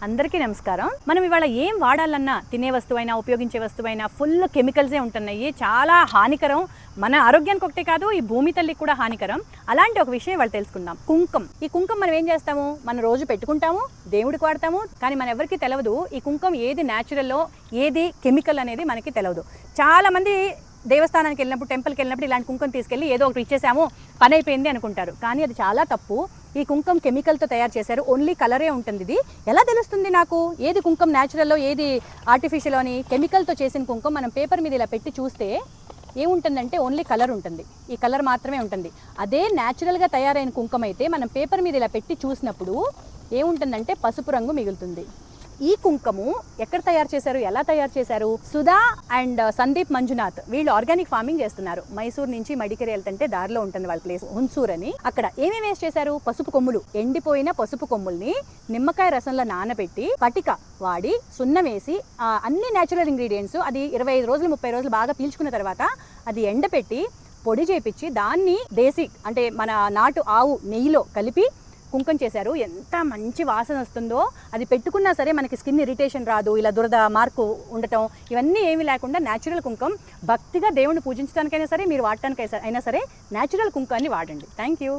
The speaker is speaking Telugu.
అందరికీ నమస్కారం. మనం ఇవాళ ఏం వాడాలన్నా తినే వస్తువైనా ఉపయోగించే వస్తువైనా ఫుల్ కెమికల్సే ఉంటున్నాయి. చాలా హానికరం. మన ఆరోగ్యానికి ఒకటే కాదు, ఈ భూమి తల్లికి కూడా హానికరం. అలాంటి ఒక విషయం వాళ్ళు తెలుసుకుందాం. కుంకం. ఈ కుంకం మనం ఏం చేస్తాము? మనం రోజు పెట్టుకుంటాము, దేవుడికి వాడతాము. కానీ మన ఎవరికి తెలియదు ఈ కుంకం ఏది న్యాచురల్లో ఏది కెమికల్ అనేది మనకి తెలియదు. చాలా మంది దేవస్థానానికి వెళ్ళినప్పుడు, టెంపుల్కి వెళ్ళినప్పుడు ఇలాంటి కుంకం తీసుకెళ్ళి ఏదో ఒకటి ఇచ్చేసాము, పని అయిపోయింది అనుకుంటారు. కానీ అది చాలా తప్పు. ఈ కుంకం కెమికల్తో తయారు చేశారు. ఓన్లీ కలరే ఉంటుంది. ఇది ఎలా తెలుస్తుంది నాకు ఏది కుంకం న్యాచురల్లో ఏది ఆర్టిఫిషియల్ అని? కెమికల్తో చేసిన కుంకం మనం పేపర్ మీద ఇలా పెట్టి చూస్తే ఏముంటుందంటే ఓన్లీ కలర్ ఉంటుంది. ఈ కలర్ మాత్రమే ఉంటుంది. అదే న్యాచురల్గా తయారైన కుంకం అయితే మనం పేపర్ మీద ఇలా పెట్టి చూసినప్పుడు ఏముంటుందంటే పసుపు రంగు మిగులుతుంది. ఈ కుంకము ఎక్కడ తయారు చేశారు, ఎలా తయారు చేశారు? సుధా అండ్ సందీప్ మంజునాథ్ వీళ్ళు ఆర్గానిక్ ఫార్మింగ్ చేస్తున్నారు. మైసూర్ నుంచి మడికేరి వెళ్తుంటే దారిలో ఉంటుంది వాళ్ళ ప్లేస్, హున్సూర్ అని. అక్కడ ఏమేమి వేస్ట్ చేశారు? పసుపు కొమ్ములు, ఎండిపోయిన పసుపు కొమ్ముల్ని నిమ్మకాయ రసంలో నానబెట్టి పటిక వాడి సున్నం వేసి అన్ని న్యాచురల్ ఇంగ్రీడియంట్స్ అది 25 రోజులు 30 రోజులు బాగా పీల్చుకున్న తర్వాత అది ఎండపెట్టి పొడి చేపించి దాన్ని దేశీ అంటే మన నాటు ఆవు నెయ్యిలో కలిపి కుంకం చేశారు. ఎంత మంచి వాసన వస్తుందో. అది పెట్టుకున్నా సరే మనకి స్కిన్ ఇరిటేషన్ రాదు, ఇలా దురద మార్కు ఉండటం ఇవన్నీ ఏమీ లేకుండా న్యాచురల్ కుంకం. భక్తిగా దేవుణ్ణి పూజించడానికైనా సరే, మీరు వాడటానికైనా సరే న్యాచురల్ కుంకాన్ని వాడండి. Thank you.